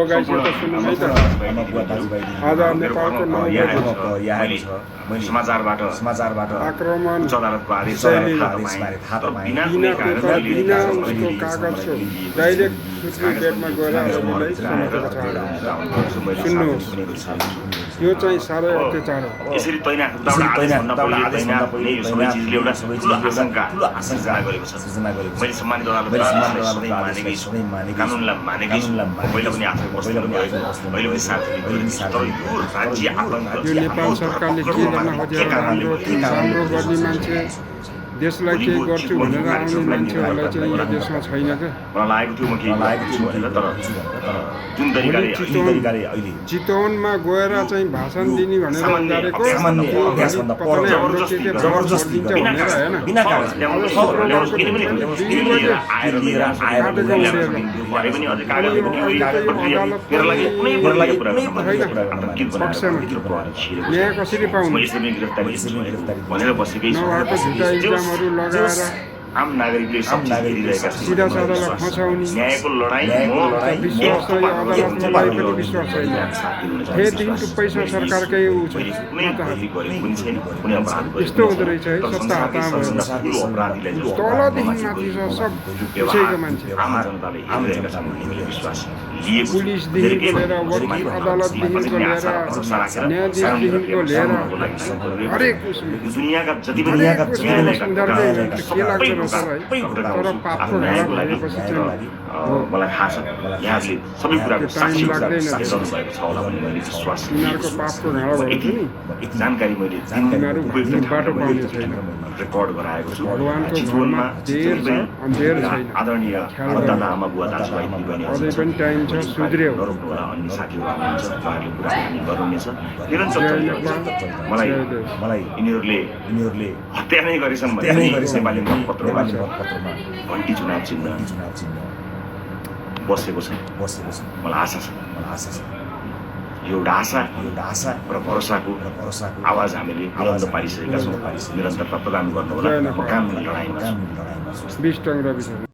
आज नेपालको समाचारबाट आक्रमण उच्च अदालतको आदेश बिना उसको कागजको डाइरेक्ट सुप्रिम कोर्टमा गएर हामीलाई सुन्नुहोस्, यो चाहिँ साह्रै अत्याचार हो। यसरी तैनात आशंका सृजना गरेको छ। मैले सम्मानित अदालतलाई सधैँ मानेकै छु, कानुनलाई मानेकै छु। पहिला पनि आफै बस्नु गएको, अहिले पनि साथ दिनु। तर यो राज्य आतंक यो नेपाल सरकारले के गर्न खोजेर राम्रो गर्ने मान्छे, देशलाई केही गर्छु भनेर आउने मान्छेहरूलाई चाहिँ यो देशमा छैन क्या। मलाई लागेको थियो म केही लागेको छु भनेर, तर जुन तरिकाले अहिले चितवनमा गएर चाहिँ भाषण दिने भनेर उनीहरूको न्याय कसरी पाउनु भनेर बसेकै इल्जामहरू लगाएर आम नागरिकले सिधा साधालाई फसाउने न्यायको लडाईँ विश्वास छैन, अदालतमा पनि विश्वास छैन। फेरि पैसा सरकारकै ऊ छ। यस्तो हुँदो रहेछ है, सत्ता हातमा भयो तलदेखि माथि सब उसैको मान्छे। पुलिसदेखिको लिएर वकिल अदालतदेखिको लिएर न्यायाधीशदेखिको लिएर हरेक दुनियाँका जति पनि के लाग्छ तर पापको घाँडा भएपछि चाहिँ मलाई थाहा छ यहाँले सबै कुराको साक्षी लाग्दैन। भएको छ होला भन्ने मैले विश्वास उनीहरूको पापको घाँडा भएपछि नि जानकारी मैले बाटो पाउने छैन। रेकर्ड गराएको छु। भगवानको चितवनमा देर छ, अन्धेर छैन। आदरणीय मतदाता आमा बुवा दाजुभाइ दिदीबहिनी अझै पनि टाइम छ, सुध्रियो। नरोक्नु होला। अन्य साथीहरू हुनुहुन्छ, उहाँहरूले कुराकानी गर्नुहुनेछ। निरन्तर मलाई यिनीहरूले हत्या नै गरेछन् भने नेपाली मतपत्रमा घन्टी चुनाव चिन्ह बसेको छ। मलाई आशा छ यो एउटा आशा र भरोसाको आवाज हामीले बुलन्द पारिसकेका छौँ। निरन्तरता प्रदान गर्नुहोला। म कानुनी लडाइँमा छु। 20 टङ्ग्रा